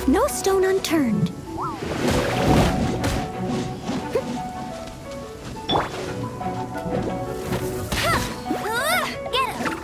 No stone unturned. Get him!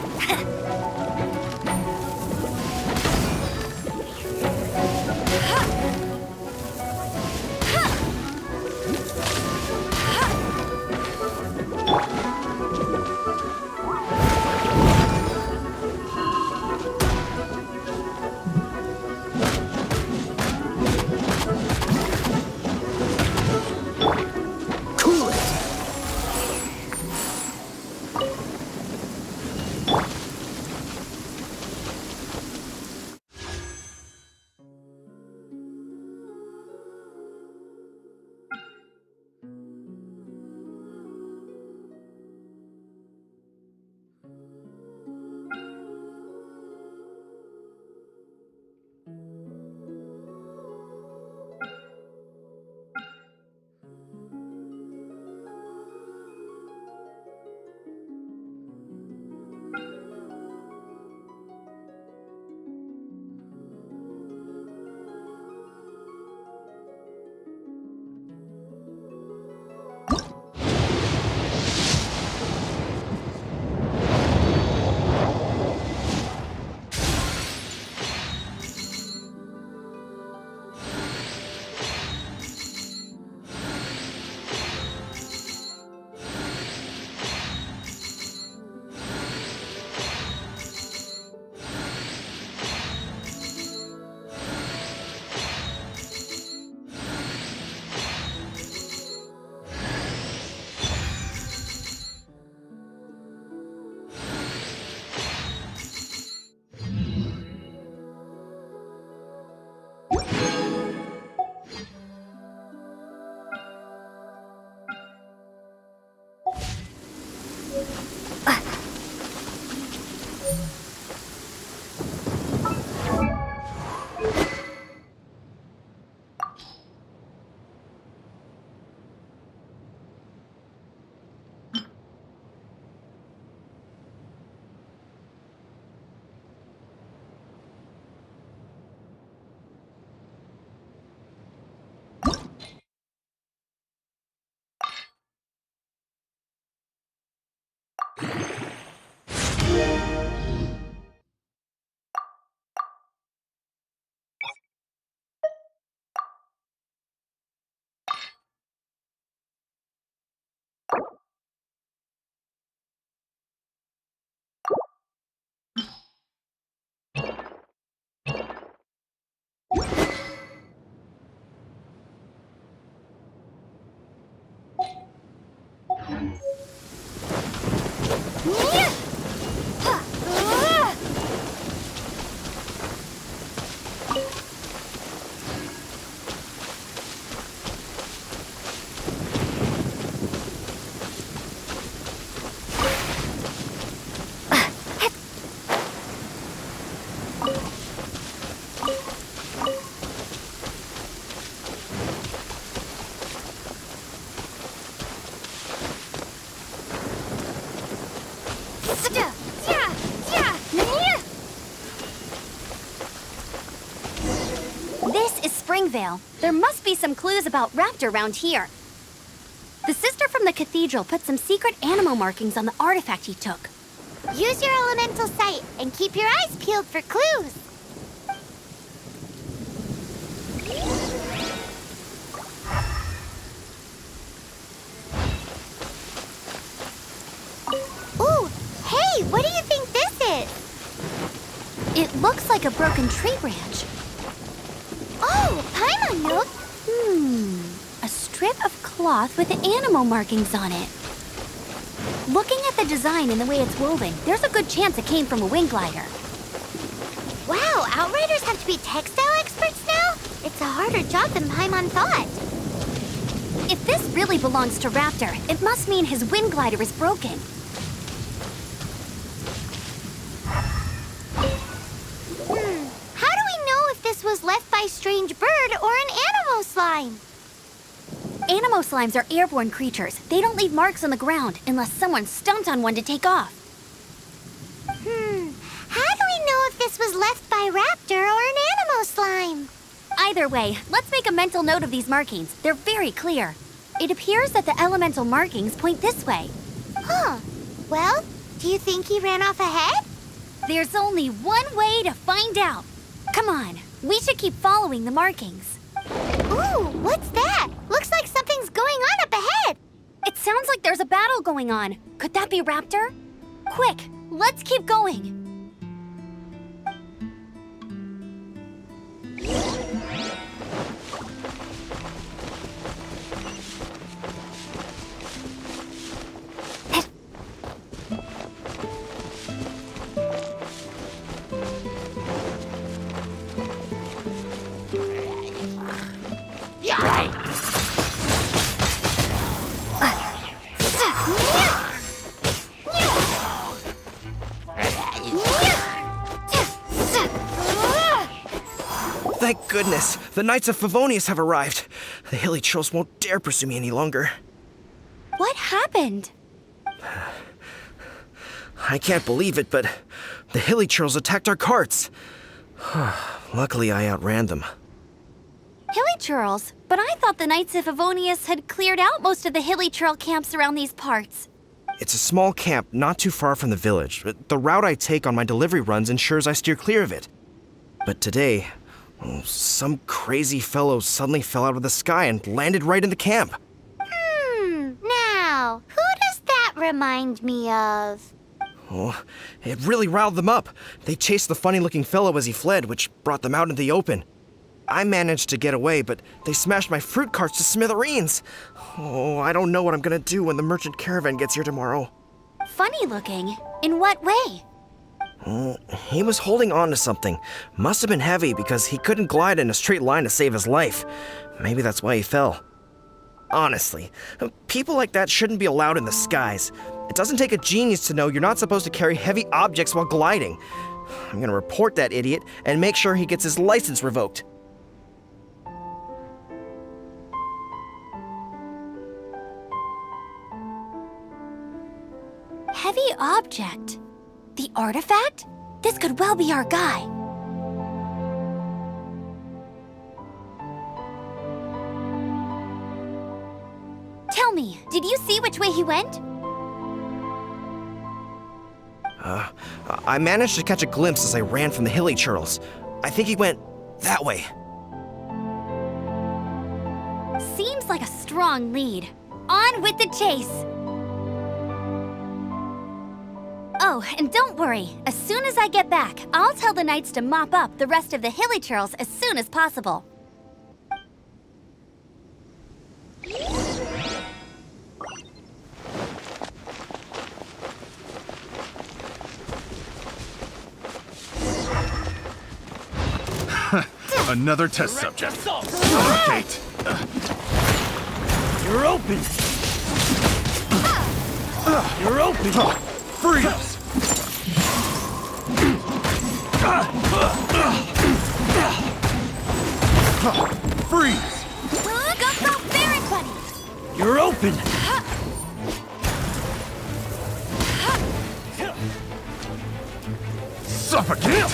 Springvale. There must be some clues about Raptor around here. The sister from the cathedral put some secret animal markings on the artifact he took. Use your elemental sight and keep your eyes peeled for clues. Ooh, hey, what do you think this is? It looks like a broken tree branch. Oh, Paimon Nook. A strip of cloth with animal markings on it. Looking at the design and the way it's woven, there's a good chance it came from a wing glider. Wow, Outriders have to be textile experts now? It's a harder job than Paimon thought. If this really belongs to Raptor, it must mean his wind glider is broken. How do we know if this was left by Strange Bird or an animal slime? Animo slimes are airborne creatures. They don't leave marks on the ground unless someone stomped on one to take off. How do we know if this was left by Raptor or an animal slime? Either way, let's make a mental note of these markings. They're very clear. It appears that the elemental markings point this way. Huh. Well, do you think he ran off ahead? There's only one way to find out. Come on, we should keep following the markings. Ooh, what's that? Looks like something's going on up ahead. It sounds like there's a battle going on. Could that be Raptor? Quick, let's keep going. Thank goodness, the Knights of Favonius have arrived. The hilly trolls won't dare pursue me any longer. What happened? I can't believe it, but the hilly trolls attacked our carts. Luckily, I outran them. Hilly Churls? But I thought the Knights of Favonius had cleared out most of the Hilly Churl camps around these parts. It's a small camp not too far from the village. The route I take on my delivery runs ensures I steer clear of it. But today, some crazy fellow suddenly fell out of the sky and landed right in the camp. Now, who does that remind me of? Oh, it really riled them up. They chased the funny-looking fellow as he fled, which brought them out into the open. I managed to get away, but they smashed my fruit carts to smithereens. Oh, I don't know what I'm gonna do when the merchant caravan gets here tomorrow. Funny looking? In what way? He was holding on to something. Must have been heavy because he couldn't glide in a straight line to save his life. Maybe that's why he fell. Honestly, people like that shouldn't be allowed in the skies. It doesn't take a genius to know you're not supposed to carry heavy objects while gliding. I'm gonna report that idiot and make sure he gets his license revoked. Heavy object? The artifact? This could well be our guy. Tell me, did you see which way he went? I managed to catch a glimpse as I ran from the hilly churls. I think he went that way. Seems like a strong lead. On with the chase! Oh, and don't worry. As soon as I get back, I'll tell the Knights to mop up the rest of the hilly churls as soon as possible. Another test subject. Suffocate. You're open! You're open! Freeze! Freeze! Go, everybody! You're open! Suffocate!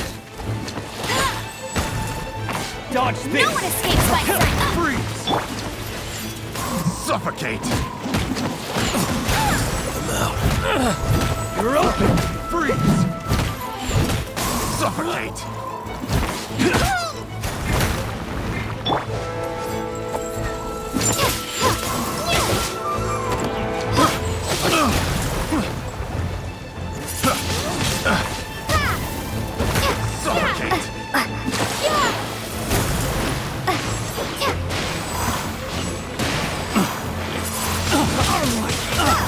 Dodge this! No one escapes by sight! Freeze! Suffocate! You're open! Freeze! Suffocate! Suffocate!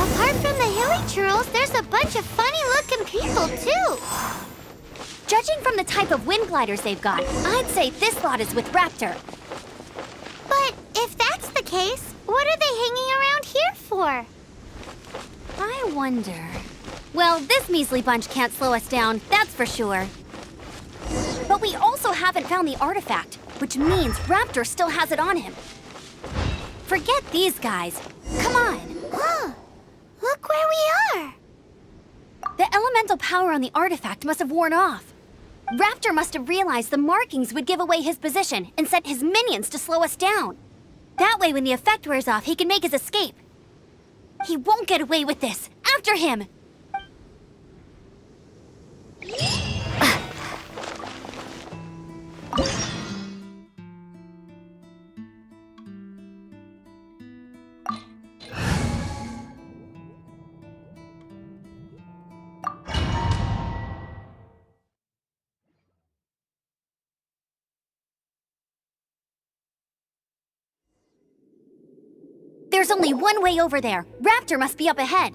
Apart from the hilly churls, there's a bunch of funny-looking people, too. Judging from the type of wind gliders they've got, I'd say this lot is with Raptor. But if that's the case, what are they hanging around here for? I wonder... Well, this measly bunch can't slow us down, that's for sure. But we also haven't found the artifact, which means Raptor still has it on him. Forget these guys. Come on. Huh. Look where we are. The elemental power on the artifact must have worn off. Raptor must have realized the markings would give away his position and sent his minions to slow us down. That way, when the effect wears off, he can make his escape. He won't get away with this. After him! There's only one way over there. Raptor must be up ahead.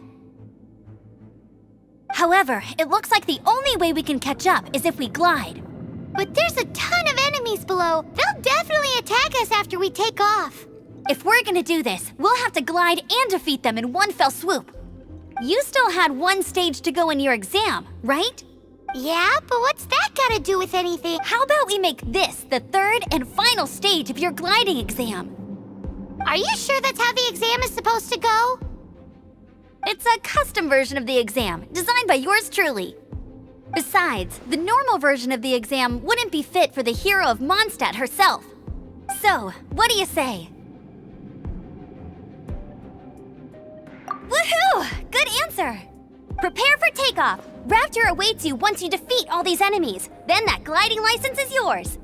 However, it looks like the only way we can catch up is if we glide. But there's a ton of enemies below. They'll definitely attack us after we take off. If we're gonna do this, we'll have to glide and defeat them in one fell swoop. You still had one stage to go in your exam, right? Yeah, but what's that gotta do with anything? How about we make this the third and final stage of your gliding exam? Are you sure that's how the exam is supposed to go? It's a custom version of the exam, designed by yours truly. Besides, the normal version of the exam wouldn't be fit for the hero of Mondstadt herself. So, what do you say? Woohoo! Good answer! Prepare for takeoff. Raptor awaits you once you defeat all these enemies. Then that gliding license is yours.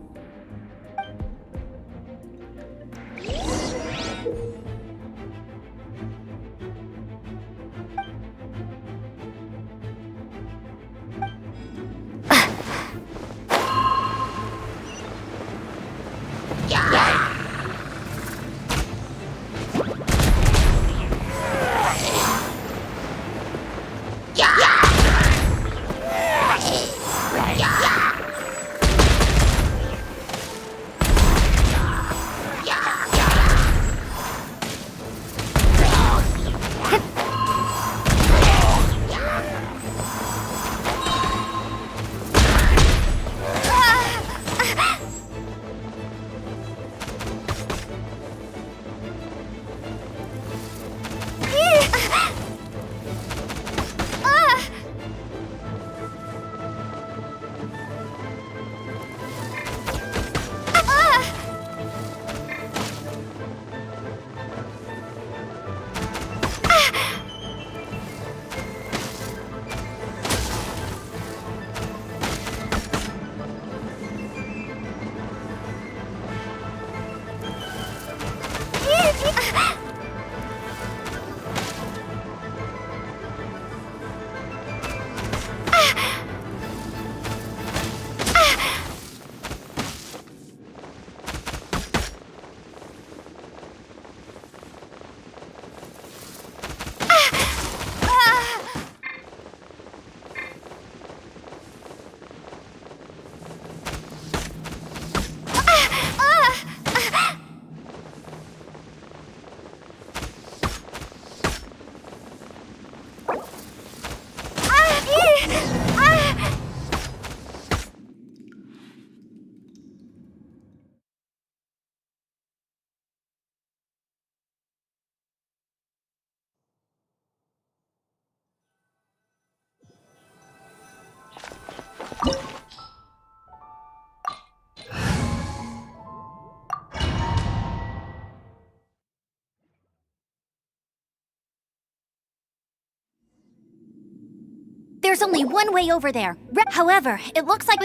There's only one way over there. However, it looks like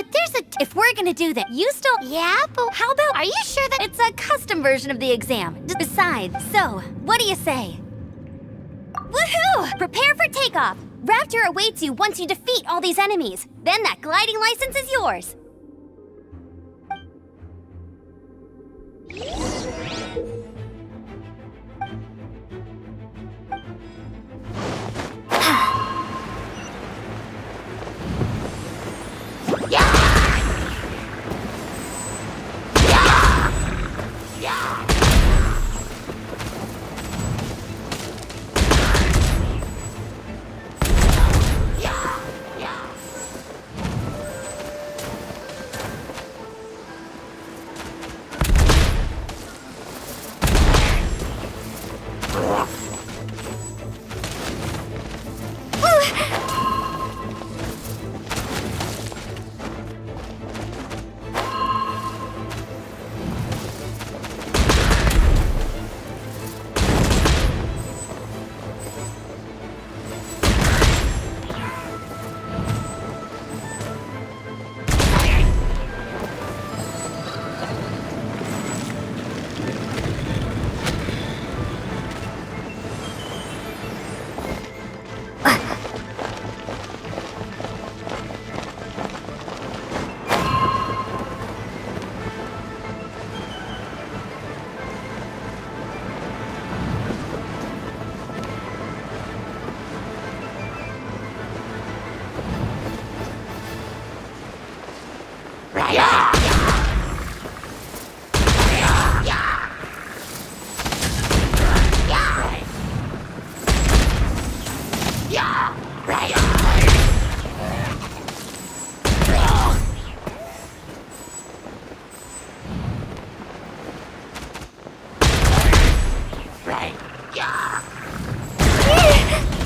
if we're gonna do that, you still... Yeah, but How about... are you sure that... It's a custom version of the exam. Besides, so, what do you say? Woohoo! Prepare for takeoff. Raptor awaits you once you defeat all these enemies. Then that gliding license is yours.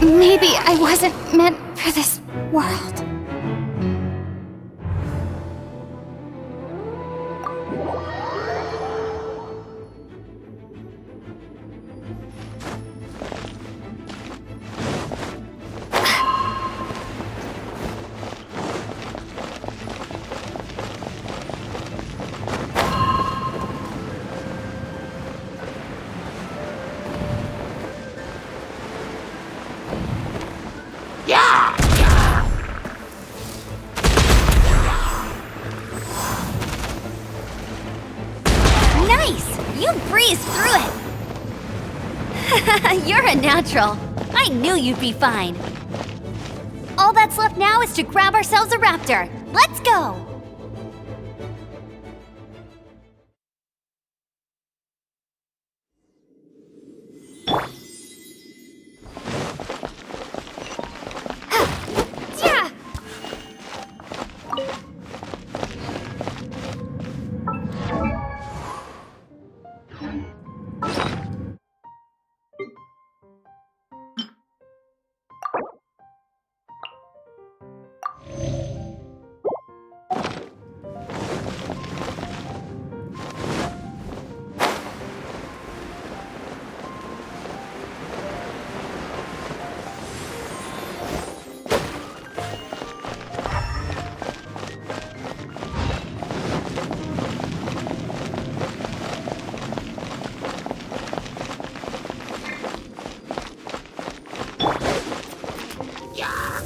Maybe I wasn't meant for this world. Nice! You breezed through it! You're a natural. I knew you'd be fine. All that's left now is to grab ourselves a raptor. Let's go! Yeah!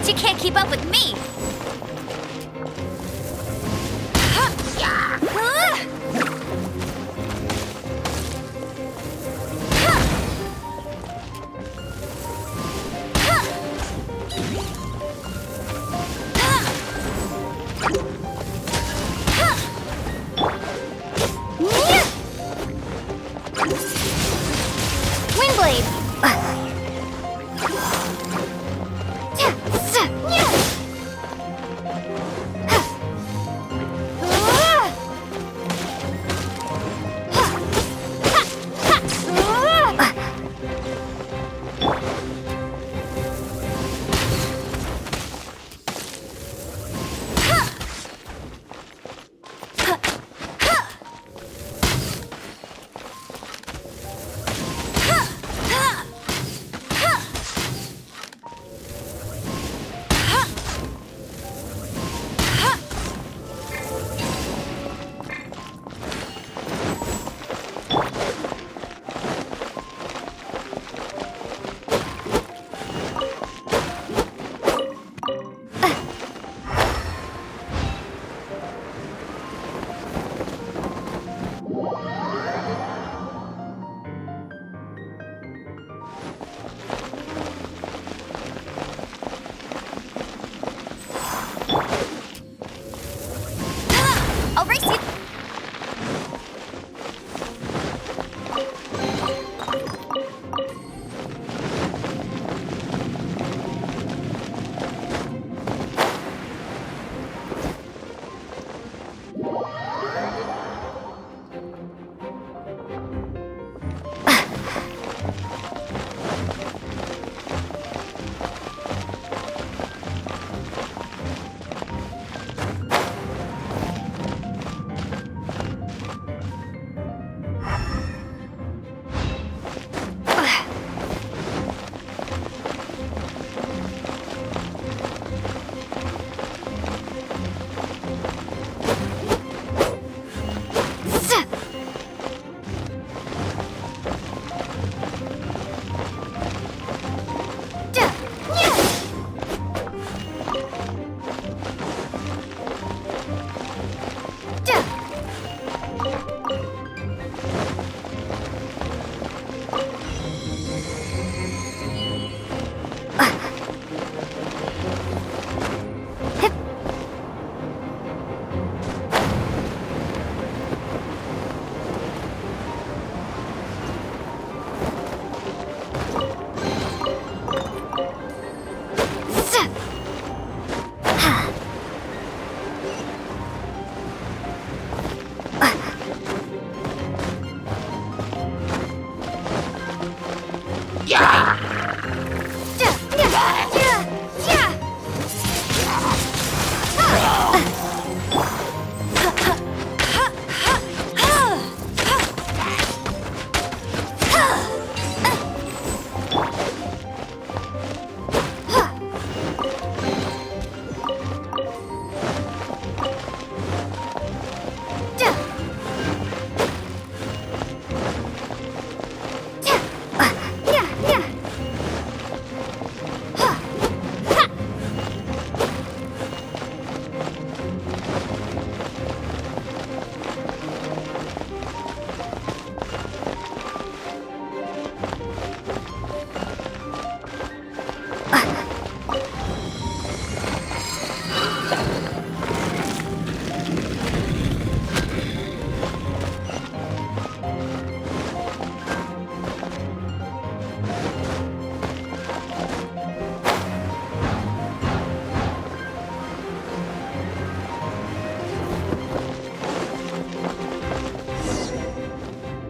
You can't keep up with me! Windblade! I'll race you.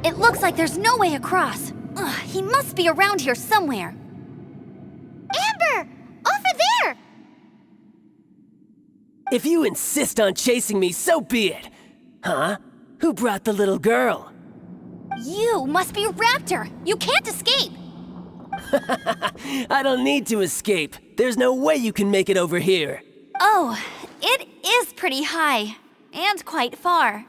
It looks like there's no way across. Ugh, he must be around here somewhere. Amber! Over there! If you insist on chasing me, so be it. Huh? Who brought the little girl? You must be Raptor. You can't escape. I don't need to escape. There's no way you can make it over here. Oh, it is pretty high. And quite far.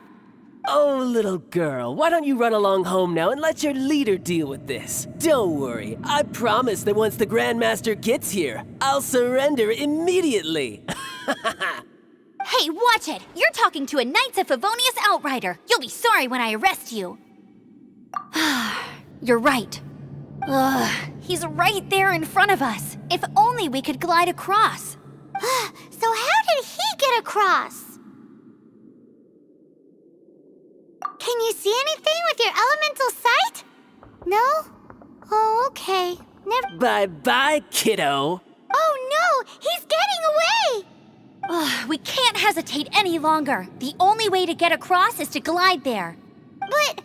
Oh, little girl, why don't you run along home now and let your leader deal with this? Don't worry, I promise that once the Grandmaster gets here, I'll surrender immediately. Hey, watch it! You're talking to a Knights of Favonius outrider. You'll be sorry when I arrest you. You're right. Ugh, he's right there in front of us. If only we could glide across. So how did he get across? Can you see anything with your elemental sight? No? Oh, okay. Never. Bye-bye, kiddo. Oh no! He's getting away! Ugh, we can't hesitate any longer. The only way to get across is to glide there. But...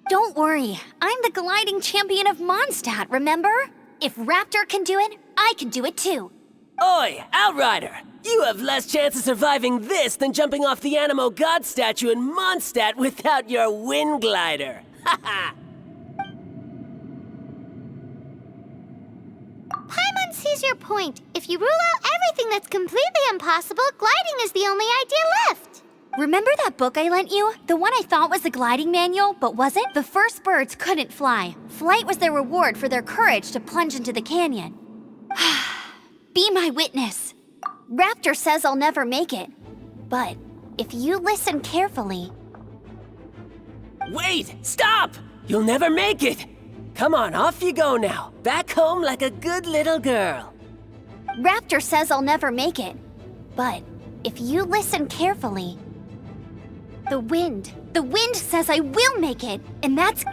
Don't worry. I'm the gliding champion of Mondstadt, remember? If Raptor can do it, I can do it too. Oi, Outrider! You have less chance of surviving this than jumping off the Animo God statue in Mondstadt without your wind glider. Haha! Paimon sees your point. If you rule out everything that's completely impossible, gliding is the only idea left. Remember that book I lent you? The one I thought was the gliding manual, but wasn't? The first birds couldn't fly. Flight was their reward for their courage to plunge into the canyon. Be my witness. Raptor says I'll never make it. But if you listen carefully... Wait! Stop! You'll never make it! Come on, off you go now. Back home like a good little girl. Raptor says I'll never make it. But if you listen carefully... The wind. The wind says I will make it, and that's...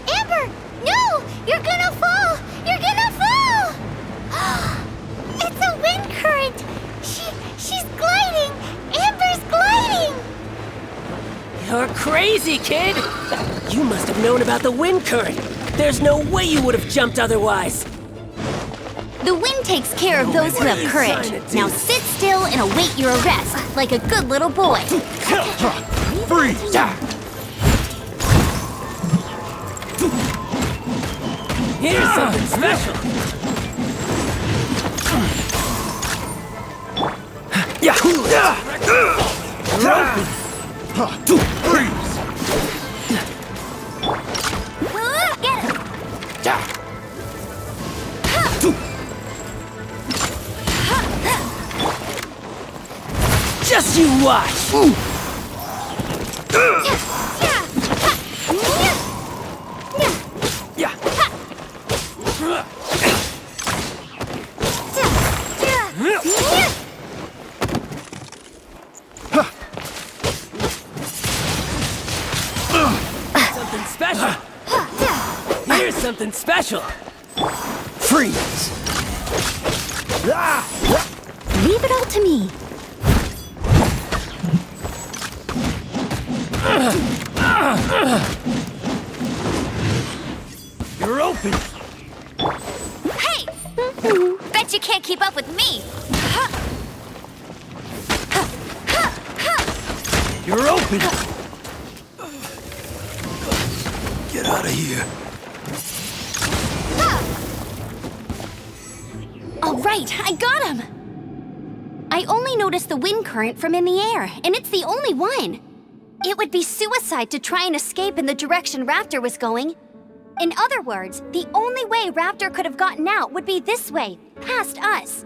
Amber! No! You're gonna fall! You're gonna fall! It's a wind current! She's gliding! Amber's gliding! You're crazy, kid! You must have known about the wind current. There's no way you would have jumped otherwise. The wind takes care of those who have courage. Now sit still and await your arrest, like a good little boy. Freeze! Here's something special. Freeze! Get him! Just you watch. Something special. Here's something special. Freeze! Leave it all to me. You're open! Hey! Bet you can't keep up with me. You're open! Get out of here. All right, I got him. I only noticed the wind current from in the air, and it's the only one. It would be suicide to try and escape in the direction Raptor was going. In other words, the only way Raptor could have gotten out would be this way, past us.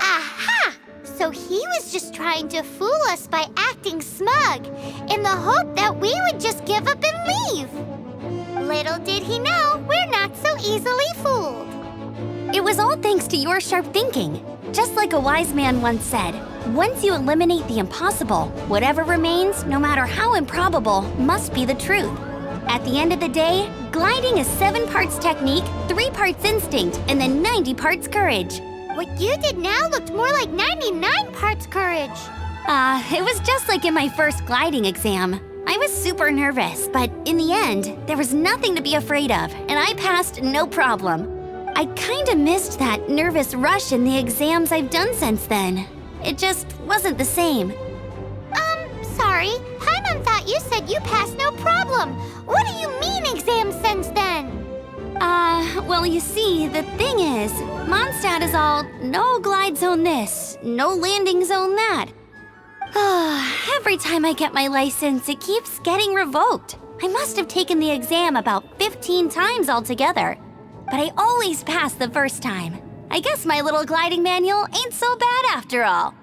Aha! So he was just trying to fool us by acting smug, in the hope that we would just give up and leave. Little did he know, we're not so easily fooled. It was all thanks to your sharp thinking. Just like a wise man once said, once you eliminate the impossible, whatever remains, no matter how improbable, must be the truth. At the end of the day, gliding is 7 parts technique, 3 parts instinct, and then 90 parts courage. What you did now looked more like 99 parts courage. It was just like in my first gliding exam. I was super nervous, but in the end, there was nothing to be afraid of, and I passed no problem. I kinda missed that nervous rush in the exams I've done since then. It just wasn't the same. Sorry. Paimon thought you said you passed no problem. What do you mean exams since then? Well, you see, the thing is, Mondstadt is all no glide zone this, no landing zone that. Every time I get my license, it keeps getting revoked. I must have taken the exam about 15 times altogether. But I always pass the first time. I guess my little gliding manual ain't so bad after all.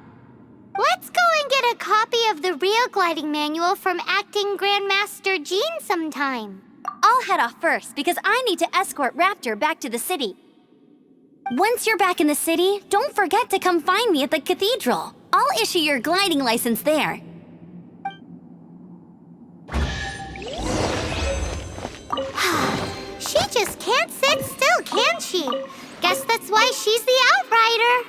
Let's go and get a copy of the real gliding manual from Acting Grandmaster Jean sometime. I'll head off first because I need to escort Raptor back to the city. Once you're back in the city, don't forget to come find me at the cathedral. I'll issue your gliding license there. She just can't sit still, can she? Guess that's why she's the outrider.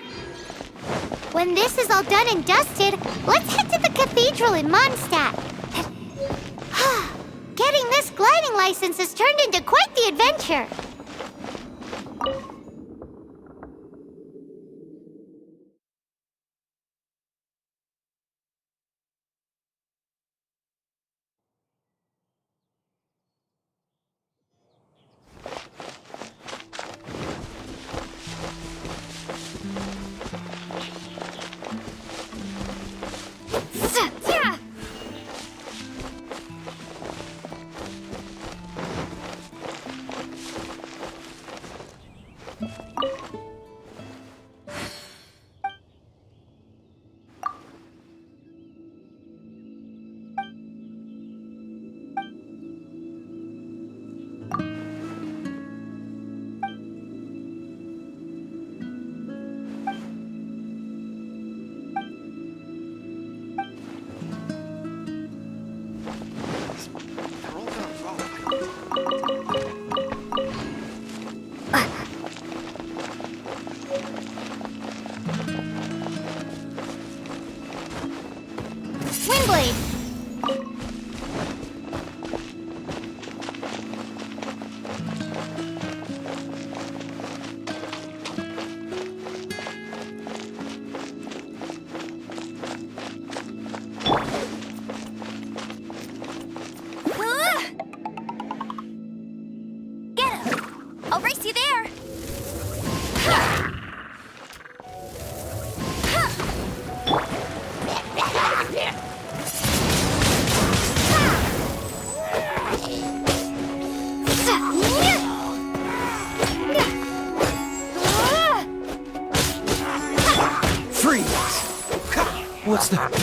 When this is all done and dusted, let's head to the cathedral in Mondstadt. Getting this gliding license has turned into quite the adventure. What's the...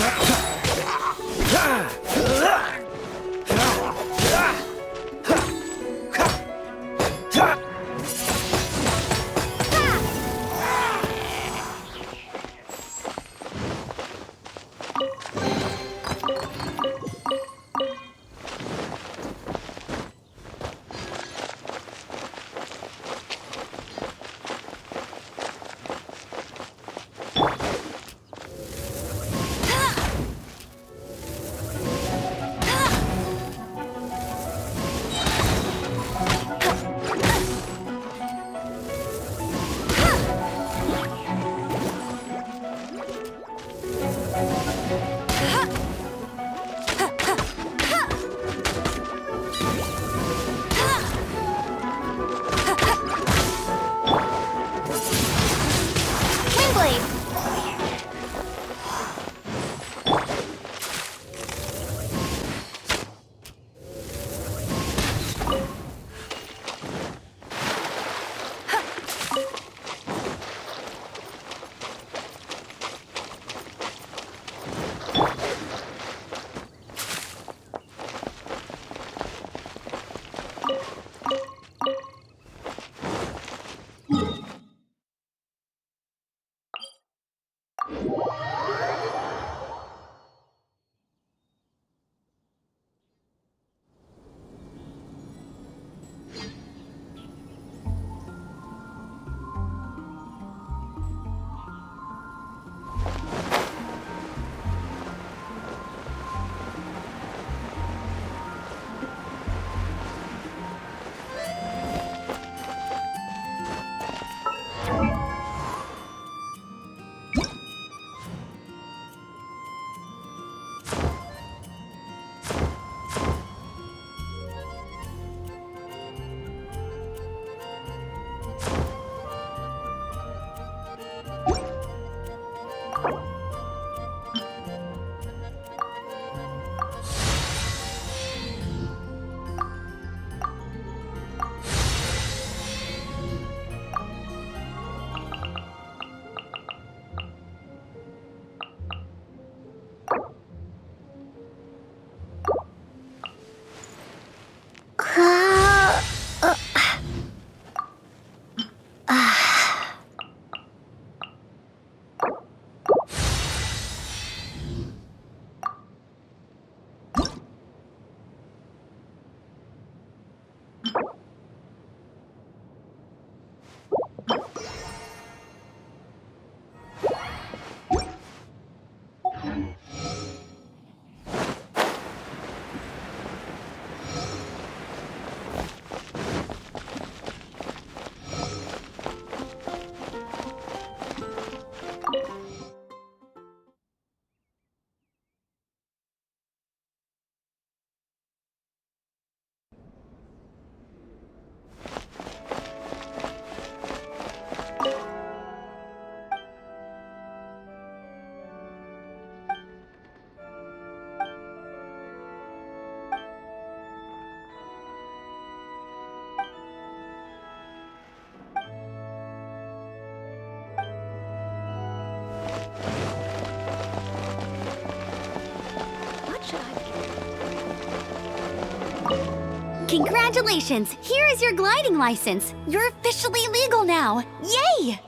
Congratulations! Here is your gliding license. You're officially legal now. Yay!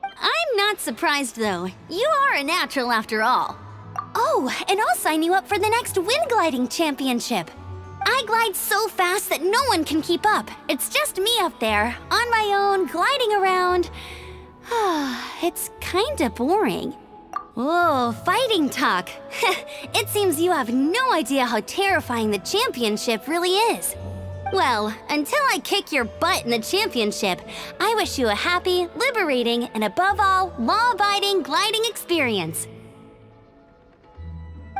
I'm not surprised, though. You are a natural after all. Oh, and I'll sign you up for the next wind gliding championship. I glide so fast that no one can keep up. It's just me up there, on my own, gliding around. It's kinda boring. Whoa, fighting talk. It seems you have no idea how terrifying the championship really is. Well, until I kick your butt in the championship, I wish you a happy, liberating, and above all, law-abiding gliding experience.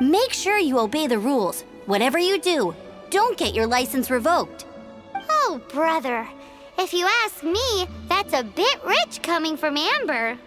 Make sure you obey the rules. Whatever you do, don't get your license revoked. Oh, brother. If you ask me, that's a bit rich coming from Amber.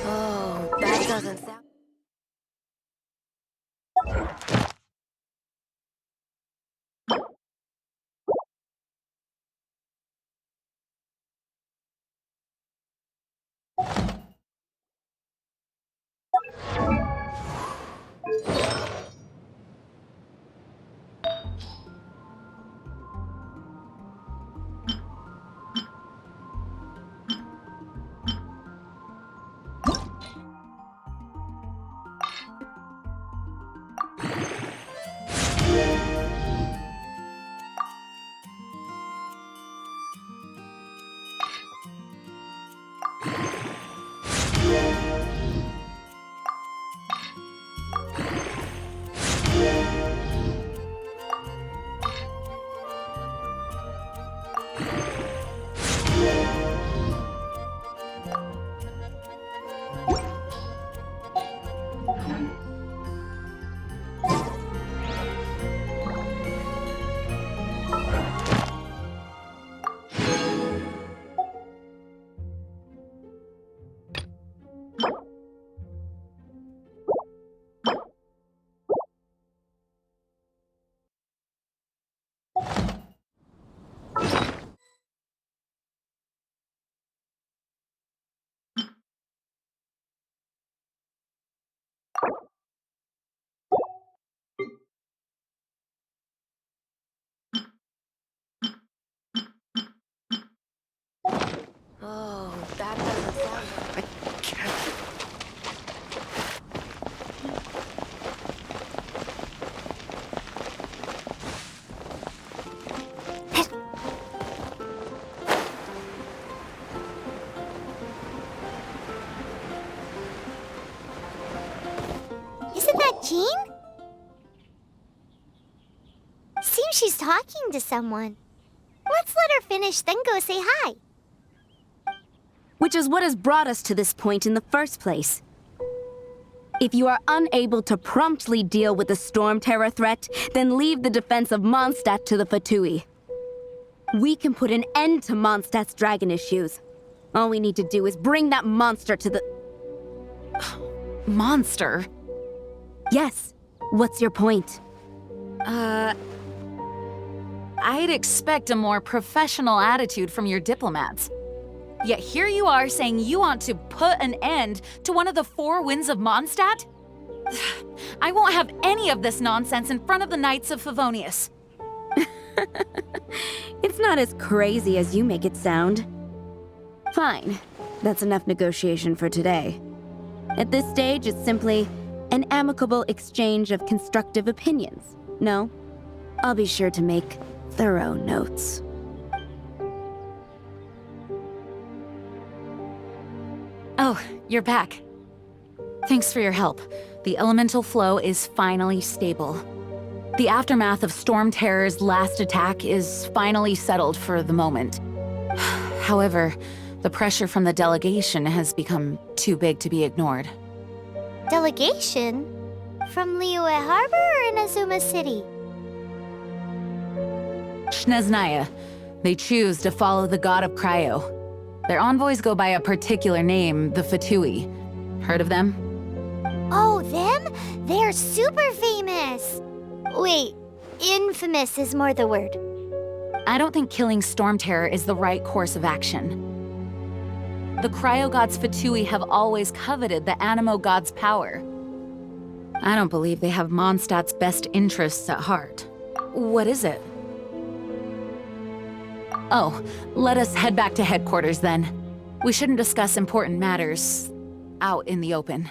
Oh, that doesn't sound... Oh, that doesn't sound... I can't. Isn't that Jean? Seems she's talking to someone. Let's let her finish, then go say hi. Which is what has brought us to this point in the first place. If you are unable to promptly deal with the Storm Terror threat, then leave the defense of Mondstadt to the Fatui. We can put an end to Mondstadt's dragon issues. All we need to do is bring that monster to the... Monster? Yes. What's your point? I'd expect a more professional attitude from your diplomats. Yet here you are saying you want to put an end to one of the four winds of Mondstadt? I won't have any of this nonsense in front of the Knights of Favonius. It's not as crazy as you make it sound. Fine. That's enough negotiation for today. At this stage, it's simply an amicable exchange of constructive opinions. No? I'll be sure to make thorough notes. Oh, you're back. Thanks for your help. The elemental flow is finally stable. The aftermath of Storm Terror's last attack is finally settled for the moment. However, the pressure from the delegation has become too big to be ignored. Delegation? From Liyue Harbor or Inazuma City? Shneznaya. They choose to follow the god of Cryo. Their envoys go by a particular name, the Fatui. Heard of them? Oh, them? They're super famous! Wait, infamous is more the word. I don't think killing Storm Terror is the right course of action. The Cryo God's Fatui have always coveted the Animo God's power. I don't believe they have Mondstadt's best interests at heart. What is it? Oh, let us head back to headquarters then. We shouldn't discuss important matters out in the open.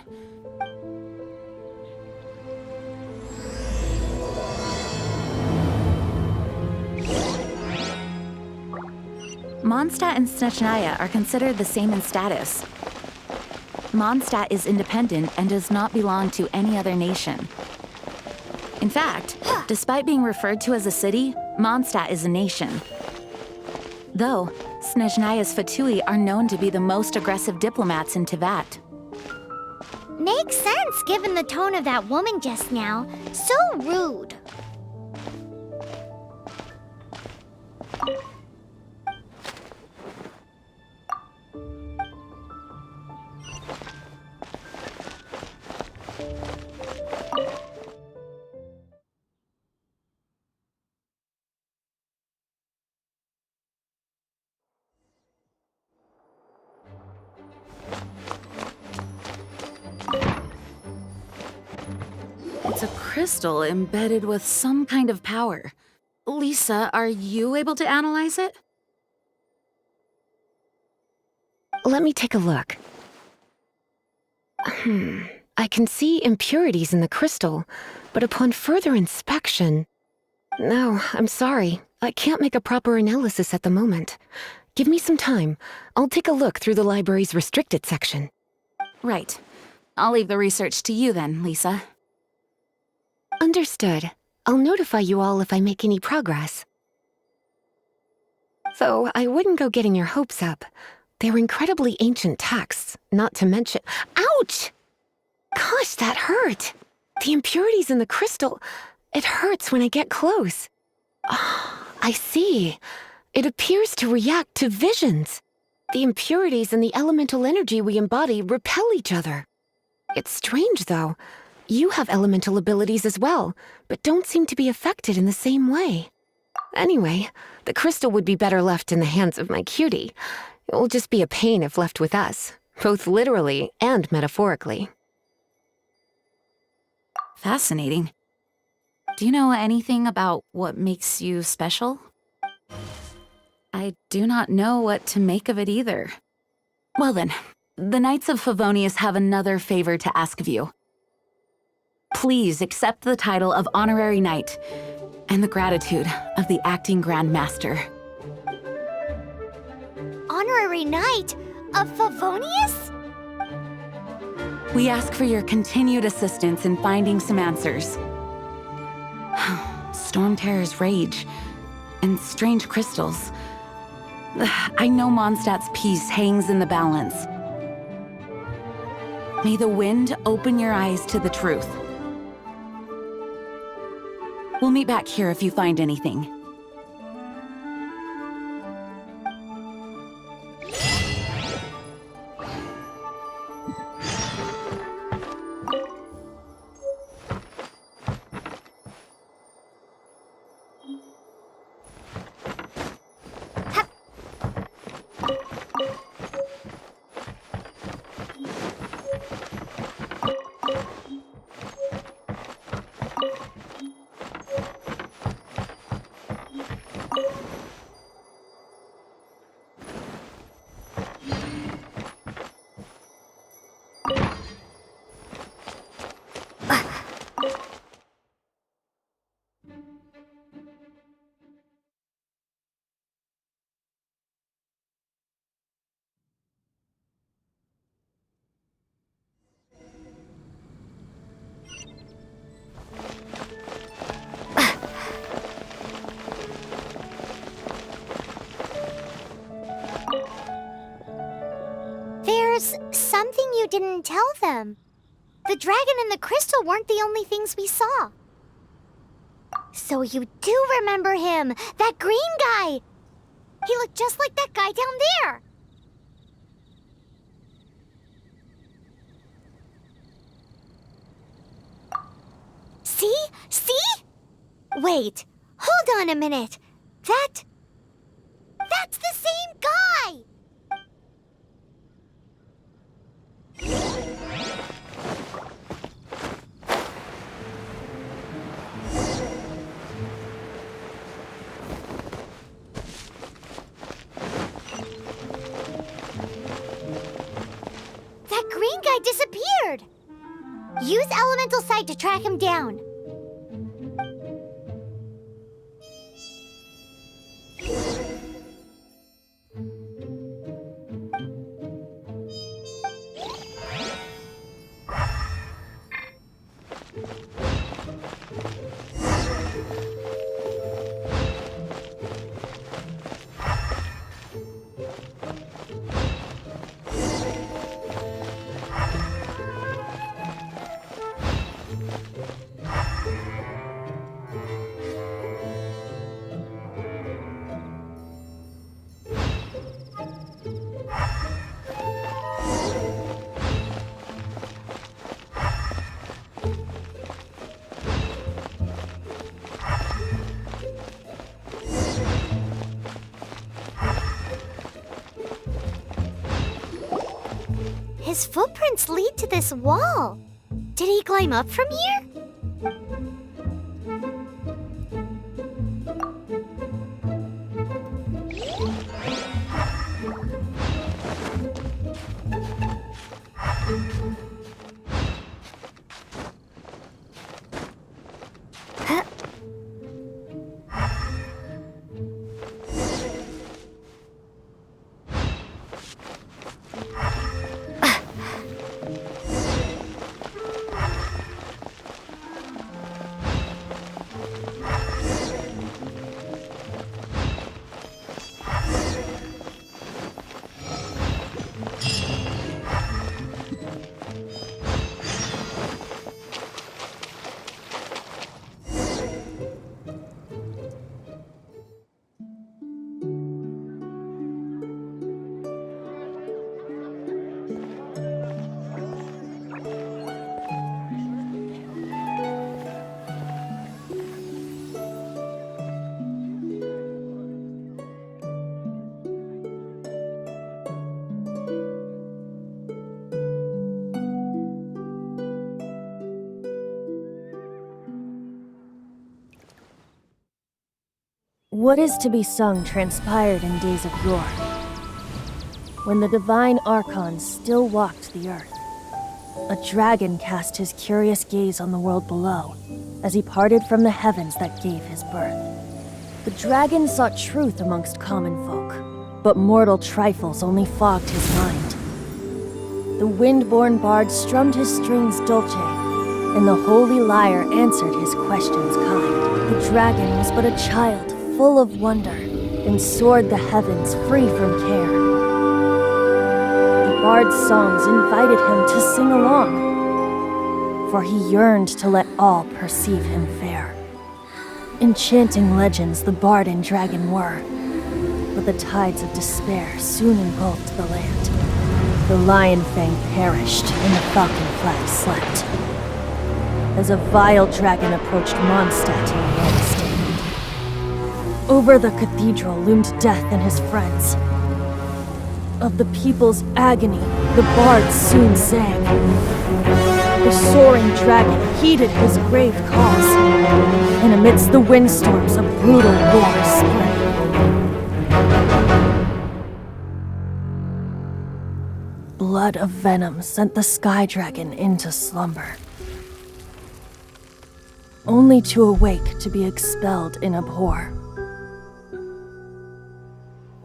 Mondstadt and Snezhnaya are considered the same in status. Mondstadt is independent and does not belong to any other nation. In fact, despite being referred to as a city, Mondstadt is a nation. Though, Snezhnaya's Fatui are known to be the most aggressive diplomats in Teyvat. Makes sense given the tone of that woman just now. So rude. It's a crystal embedded with some kind of power. Lisa, are you able to analyze it? Let me take a look. I can see impurities in the crystal, but upon further inspection... No, I'm sorry. I can't make a proper analysis at the moment. Give me some time. I'll take a look through the library's restricted section. Right. I'll leave the research to you then, Lisa. Understood. I'll notify you all if I make any progress. Though I wouldn't go getting your hopes up. They're incredibly ancient texts, not to mention— Ouch! Gosh, that hurt! The impurities in the crystal— it hurts when I get close. I see. It appears to react to visions. The impurities and the elemental energy we embody repel each other. It's strange, though. You have elemental abilities as well, but don't seem to be affected in the same way. Anyway, the crystal would be better left in the hands of my cutie. It will just be a pain if left with us, both literally and metaphorically. Fascinating. Do you know anything about what makes you special? I do not know what to make of it either. Well then, the Knights of Favonius have another favor to ask of you. Please accept the title of Honorary Knight and the gratitude of the Acting Grand Master. Honorary Knight of Favonius? We ask for your continued assistance in finding some answers. Storm Terror's rage and strange crystals. I know Mondstadt's peace hangs in the balance. May the wind open your eyes to the truth. We'll meet back here if you find anything. There's something you didn't tell them. The dragon and the crystal weren't the only things we saw. So you do remember him, that green guy. He looked just like that guy down there. See? See? Wait, hold on a minute. That's the same guy! Use Elemental Sight to track him down. His footprints lead to this wall. Did he climb up from here? What is to be sung transpired in days of yore, when the divine archons still walked the earth. A dragon cast his curious gaze on the world below, as he parted from the heavens that gave his birth. The dragon sought truth amongst common folk, but mortal trifles only fogged his mind. The wind-born bard strummed his strings dolce, and the holy lyre answered his questions kind. The dragon was but a child, full of wonder, and soared the heavens free from care. The bard's songs invited him to sing along, for he yearned to let all perceive him fair. Enchanting legends the bard and dragon were, but the tides of despair soon engulfed the land. The lion fang perished, and the falcon flag slept, as a vile dragon approached Mondstadt in Wednesday. Over the cathedral loomed death and his friends. Of the people's agony, the bard soon sang. The soaring dragon heeded his grave calls, and amidst the windstorms a brutal war spread. Blood of venom sent the sky dragon into slumber, only to awake to be expelled in abhor.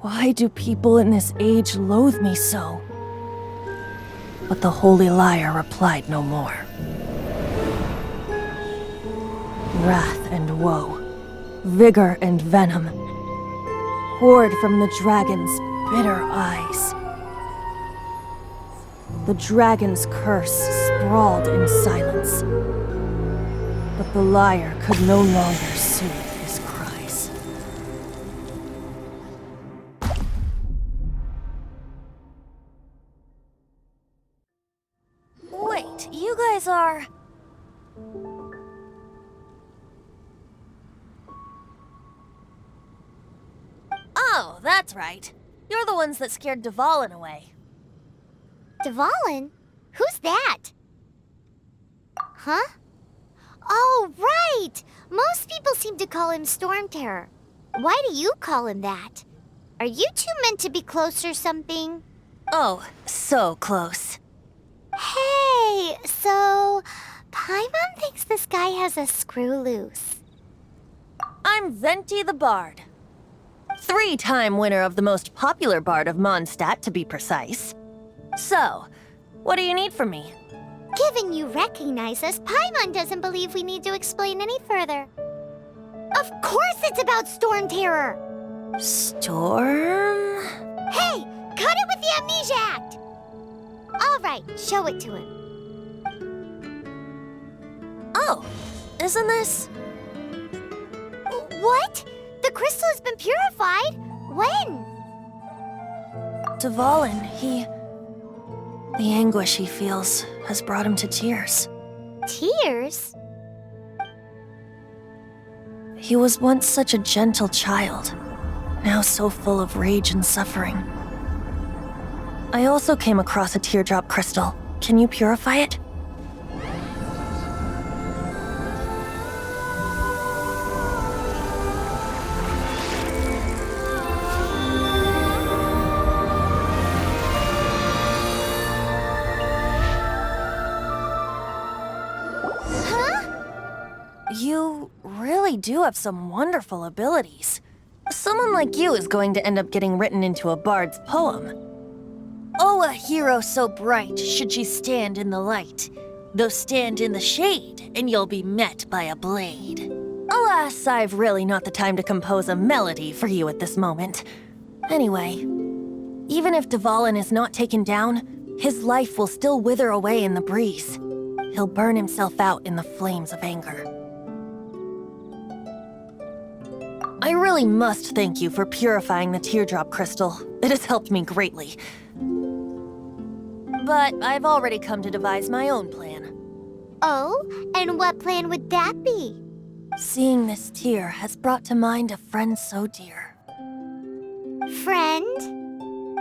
Why do people in this age loathe me so? But the holy lyre replied no more. Wrath and woe, vigor and venom, poured from the dragon's bitter eyes. The dragon's curse sprawled in silence, but the lyre could no longer soothe his cries. Wait, you guys are... Oh, that's right. You're the ones that scared Dvalin away. Dvalin? Who's that? Huh? Oh, right! Most people seem to call him Storm Terror. Why do you call him that? Are you two meant to be close or something? Oh, so close. Hey, so Paimon thinks this guy has a screw loose. I'm Venti the Bard. 3-time winner of the most popular bard of Mondstadt, to be precise. So, what do you need from me? Given you recognize us, Paimon doesn't believe we need to explain any further. Of course it's about Storm Terror! Storm? Hey! Cut it with the Amnesia Act! Alright, show it to him. Oh, isn't this? What? The crystal has been purified? When? Dvalin, the anguish he feels has brought him to tears. Tears? He was once such a gentle child, now so full of rage and suffering. I also came across a teardrop crystal. Can you purify it? You really do have some wonderful abilities. Someone like you is going to end up getting written into a bard's poem. Oh, a hero so bright should she stand in the light, though stand in the shade, and you'll be met by a blade. Alas, I've really not the time to compose a melody for you at this moment. Anyway, even if Dvalin is not taken down, his life will still wither away in the breeze. He'll burn himself out in the flames of anger. I really must thank you for purifying the teardrop crystal. It has helped me greatly. But I've already come to devise my own plan. Oh, and what plan would that be? Seeing this tear has brought to mind a friend so dear. Friend?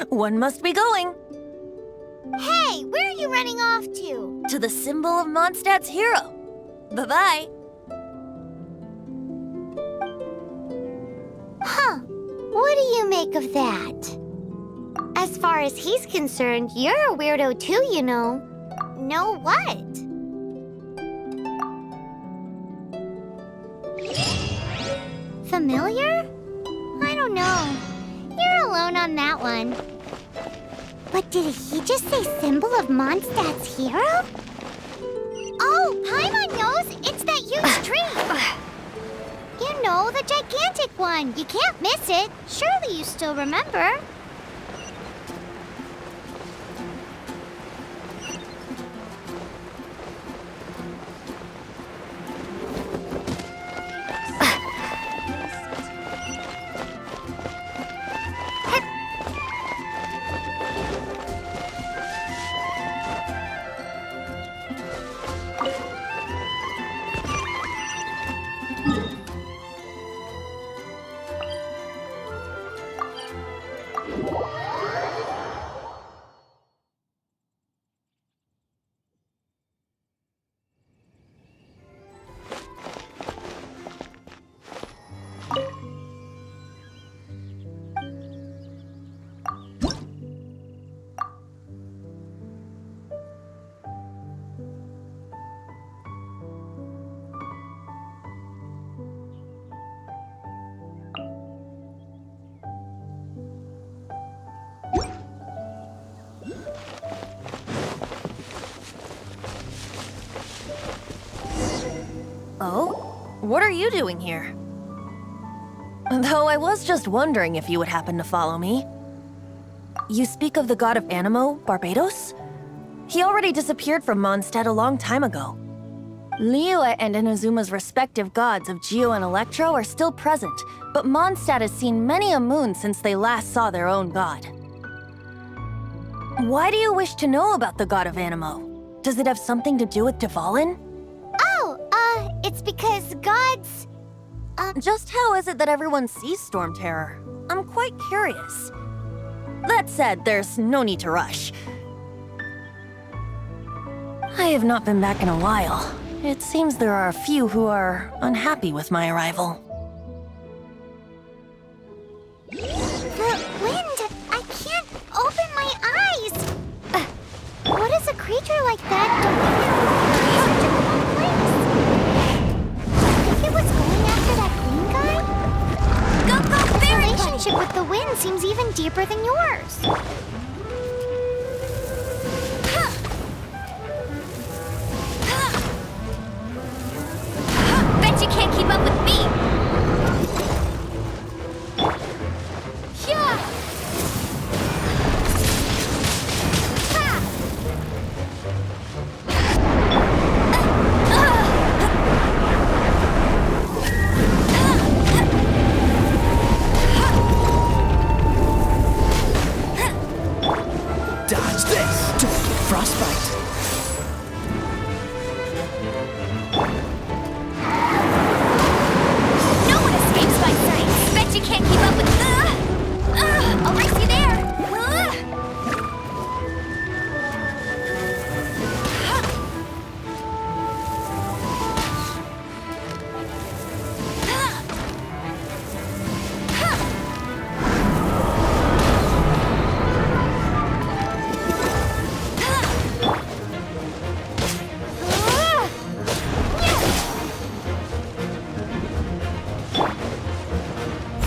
One must be going. Hey, where are you running off to? To the symbol of Mondstadt's hero. Bye-bye. Huh. What do you make of that? As far as he's concerned, you're a weirdo too, you know. Know what? Familiar? I don't know. You're alone on that one. But did he just say symbol of Mondstadt's hero? Oh, Paimon knows! It's that huge tree! You know, the gigantic one. You can't miss it. Surely you still remember. Oh? What are you doing here? Though I was just wondering if you would happen to follow me. You speak of the god of Animo, Barbados? He already disappeared from Mondstadt a long time ago. Liyue and Inazuma's respective gods of Geo and Electro are still present, but Mondstadt has seen many a moon since they last saw their own god. Why do you wish to know about the god of Animo? Does it have something to do with Dvalin? It's because gods... Just how is it that everyone sees Storm Terror? I'm quite curious. That said, there's no need to rush. I have not been back in a while. It seems there are a few who are unhappy with my arrival. The wind! I can't open my eyes! What is a creature like that doing? sharper than yours. Bet you can't keep up with me! Yeah. Dodge this! Don't get frostbite. No one escapes my sight! Bet you can't keep up with... I'll race you there!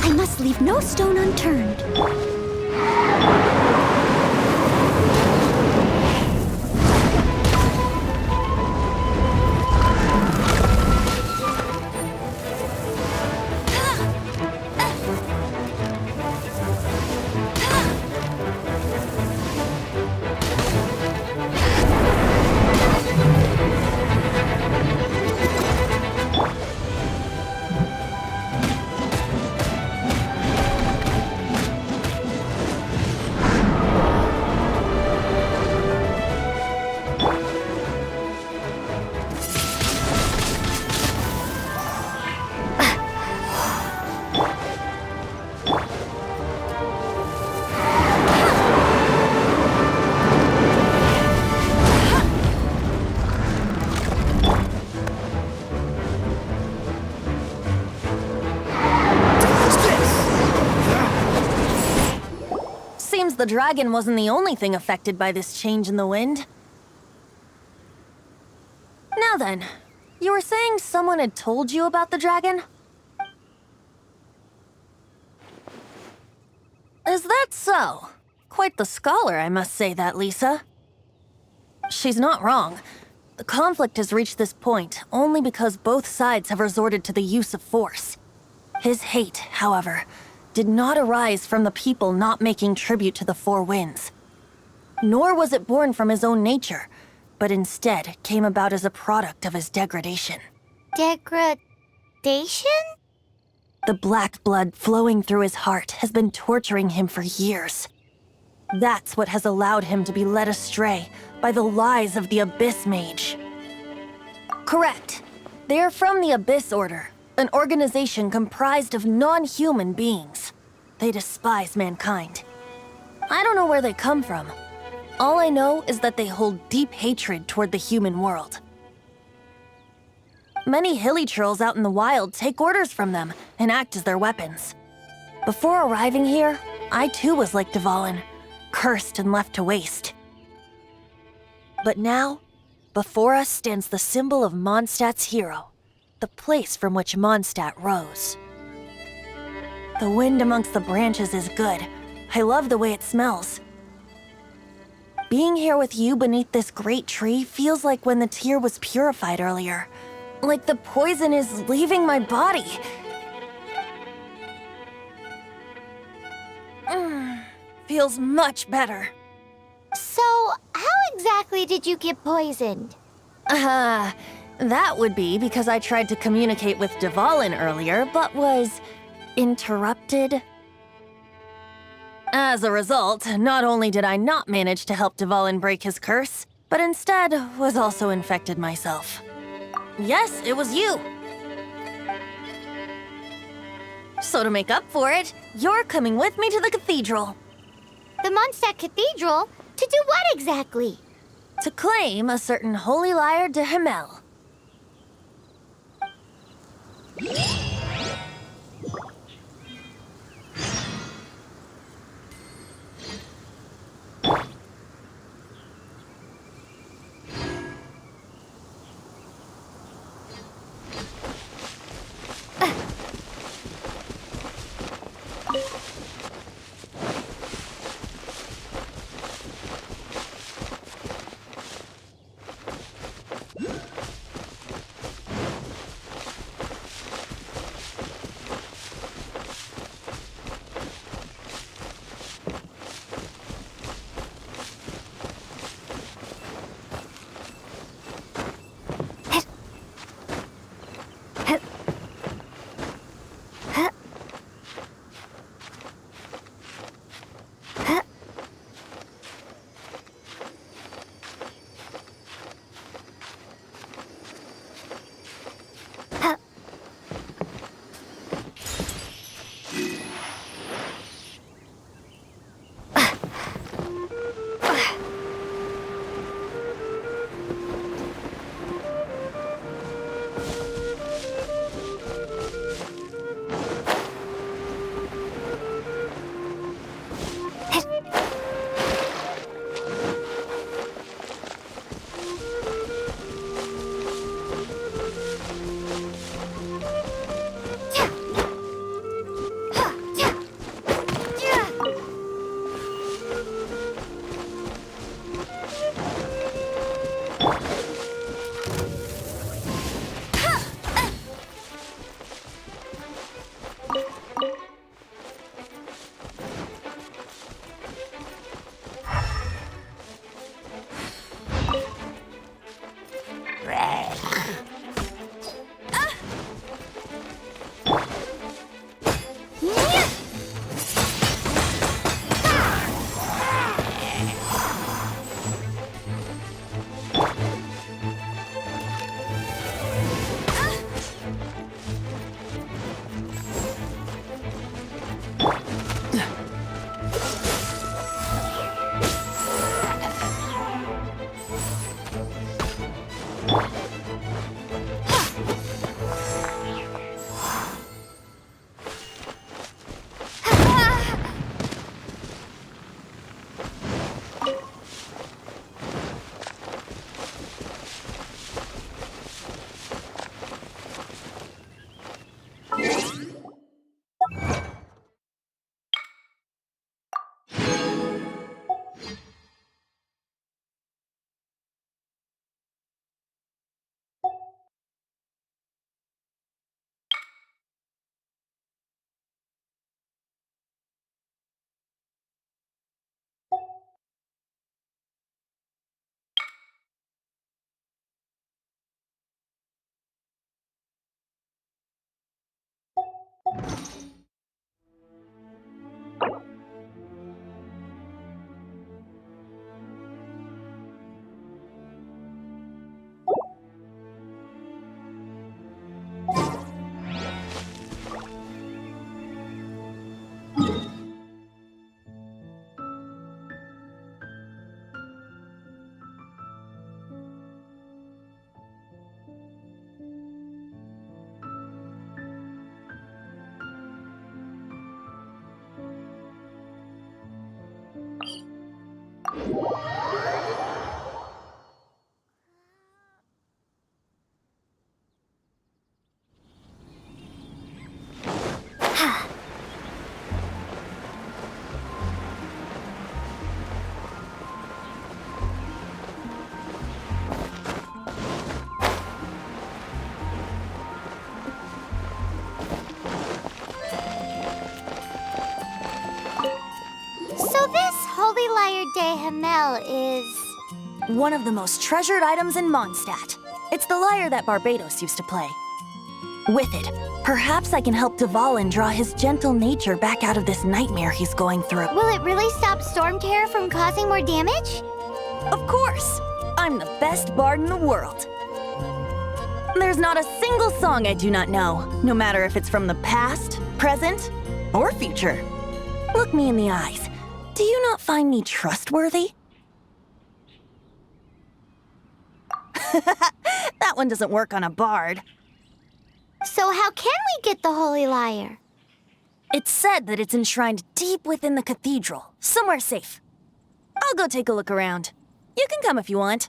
I must leave no stone unturned. Seems the dragon wasn't the only thing affected by this change in the wind. Now then, you were saying someone had told you about the dragon? Is that so? Quite the scholar, I must say that, Lisa. She's not wrong. The conflict has reached this point only because both sides have resorted to the use of force. His hate, however, did not arise from the people not making tribute to the Four Winds. Nor was it born from his own nature, but instead came about as a product of his degradation. Degradation? The black blood flowing through his heart has been torturing him for years. That's what has allowed him to be led astray by the lies of the Abyss Mage. Correct. They are from the Abyss Order, an organization comprised of non-human beings. They despise mankind. I don't know where they come from. All I know is that they hold deep hatred toward the human world. Many hilly trolls out in the wild take orders from them and act as their weapons. Before arriving here, I too was like Dvalin, cursed and left to waste. But now, before us stands the symbol of Mondstadt's hero, the place from which Mondstadt rose. The wind amongst the branches is good. I love the way it smells. Being here with you beneath this great tree feels like when the tear was purified earlier. Like the poison is leaving my body. Feels much better. So, how exactly did you get poisoned? That would be because I tried to communicate with Dvalin earlier, but was interrupted. As a result, not only did I not manage to help Dvalin break his curse, but instead was also infected myself. Yes, it was you. So to make up for it, you're coming with me to the cathedral. The Mondstadt Cathedral? To do what exactly? To claim a certain holy lyre de Himmel. So this Holy Lyre de Hamel is... One of the most treasured items in Mondstadt. It's the lyre that Barbados used to play. With it, perhaps I can help Dvalin draw his gentle nature back out of this nightmare he's going through. Will it really stop Storm Terror from causing more damage? Of course! I'm the best bard in the world. There's not a single song I do not know, no matter if it's from the past, present, or future. Look me in the eyes. Do you not find me trustworthy? That one doesn't work on a bard. So how can we get the Holy Lyre? It's said that it's enshrined deep within the cathedral, somewhere safe. I'll go take a look around. You can come if you want.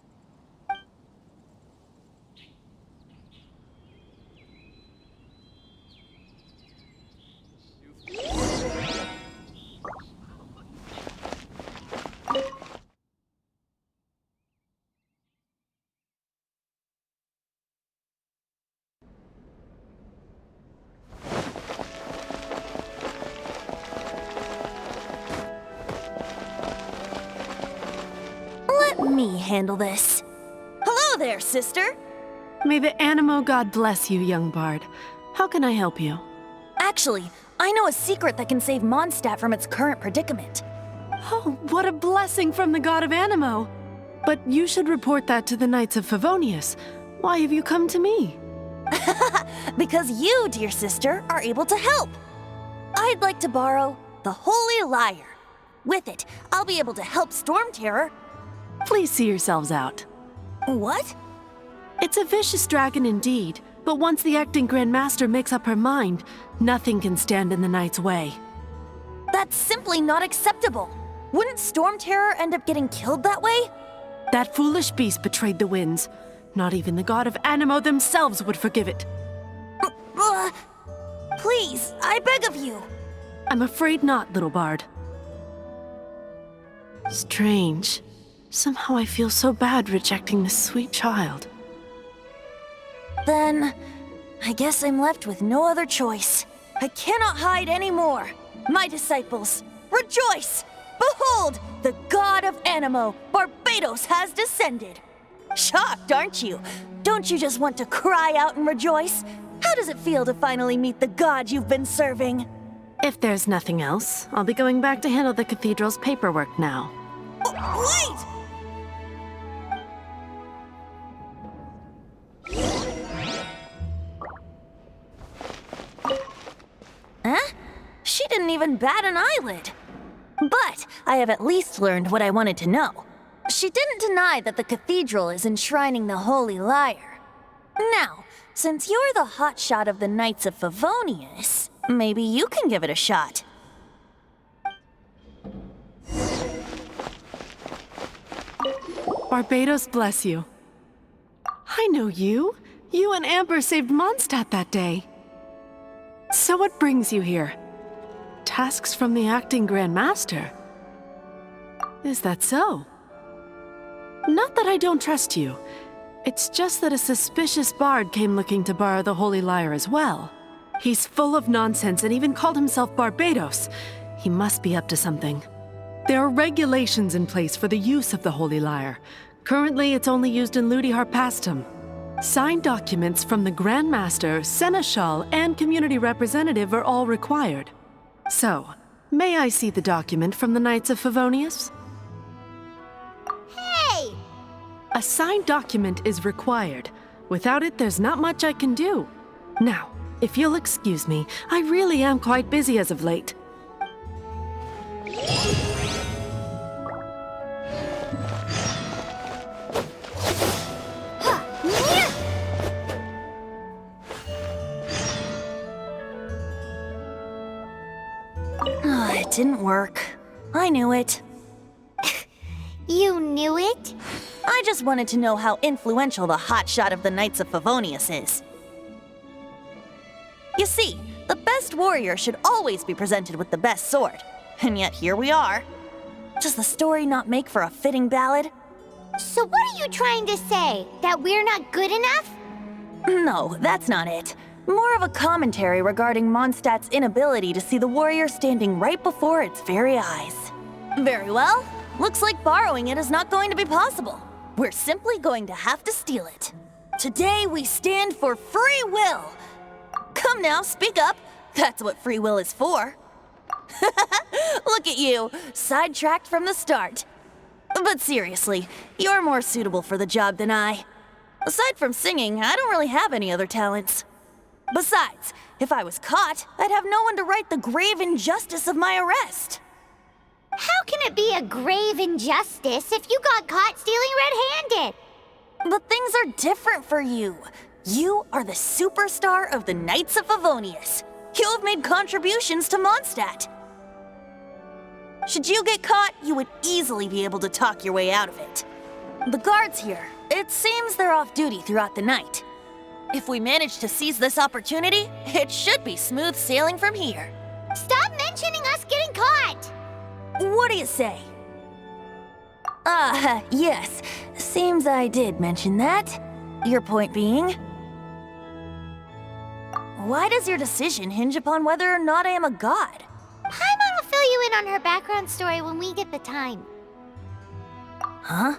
Let me handle this. Hello there, sister. May the Animo god bless you, young bard. How can I help you? Actually, I know a secret that can save Mondstadt from its current predicament. Oh, what a blessing from the god of Animo! But you should report that to the Knights of Favonius. Why have you come to me? Because you, dear sister, are able to help. I'd like to borrow the Holy Lyre. With it, I'll be able to help Storm Terror. Please see yourselves out. What? It's a vicious dragon indeed, but once the acting Grand Master makes up her mind, nothing can stand in the Knight's way. That's simply not acceptable. Wouldn't Storm Terror end up getting killed that way? That foolish beast betrayed the winds. Not even the god of Animo themselves would forgive it. Please, I beg of you. I'm afraid not, little bard. Strange. Somehow I feel so bad rejecting this sweet child. Then, I guess I'm left with no other choice. I cannot hide anymore. My disciples, rejoice! Behold, the god of Animo, Barbados, has descended. Shocked, aren't you? Don't you just want to cry out and rejoice? How does it feel to finally meet the god you've been serving? If there's nothing else, I'll be going back to handle the cathedral's paperwork now. Wait! Huh? She didn't even bat an eyelid. But I have at least learned what I wanted to know. She didn't deny that the cathedral is enshrining the Holy Lyre. Now, since you're the hotshot of the Knights of Favonius, maybe you can give it a shot. Barbados bless you. I know you. You and Amber saved Mondstadt that day. So what brings you here? Tasks from the acting Grand Master. Is that so? Not that I don't trust you. It's just that a suspicious bard came looking to borrow the Holy Lyre as well. He's full of nonsense and even called himself Barbados. He must be up to something. There are regulations in place for the use of the Holy Lyre. Currently, it's only used in Ludi Harpastum. Signed documents from the Grand Master, Seneschal, and Community Representative are all required. So, may I see the document from the Knights of Favonius? Hey! A signed document is required. Without it, there's not much I can do. Now, if you'll excuse me, I really am quite busy as of late. It didn't work. I knew it. You knew it? I just wanted to know how influential the hotshot of the Knights of Favonius is. You see, the best warrior should always be presented with the best sword. And yet here we are. Does the story not make for a fitting ballad? So what are you trying to say? That we're not good enough? No, that's not it. More of a commentary regarding Mondstadt's inability to see the warrior standing right before its very eyes. Very well. Looks like borrowing it is not going to be possible. We're simply going to have to steal it. Today we stand for free will. Come now, speak up. That's what free will is for. Look at you, sidetracked from the start. But seriously, you're more suitable for the job than I. Aside from singing, I don't really have any other talents. Besides, if I was caught, I'd have no one to right the grave injustice of my arrest. How can it be a grave injustice if you got caught stealing red-handed? But things are different for you. You are the superstar of the Knights of Favonius. You have made contributions to Mondstadt. Should you get caught, you would easily be able to talk your way out of it. The guards here, it seems they're off duty throughout the night. If we manage to seize this opportunity, it should be smooth sailing from here. Stop mentioning us getting caught! What do you say? Yes. Seems I did mention that. Your point being? Why does your decision hinge upon whether or not I am a god? Paimon will fill you in on her background story when we get the time. Huh?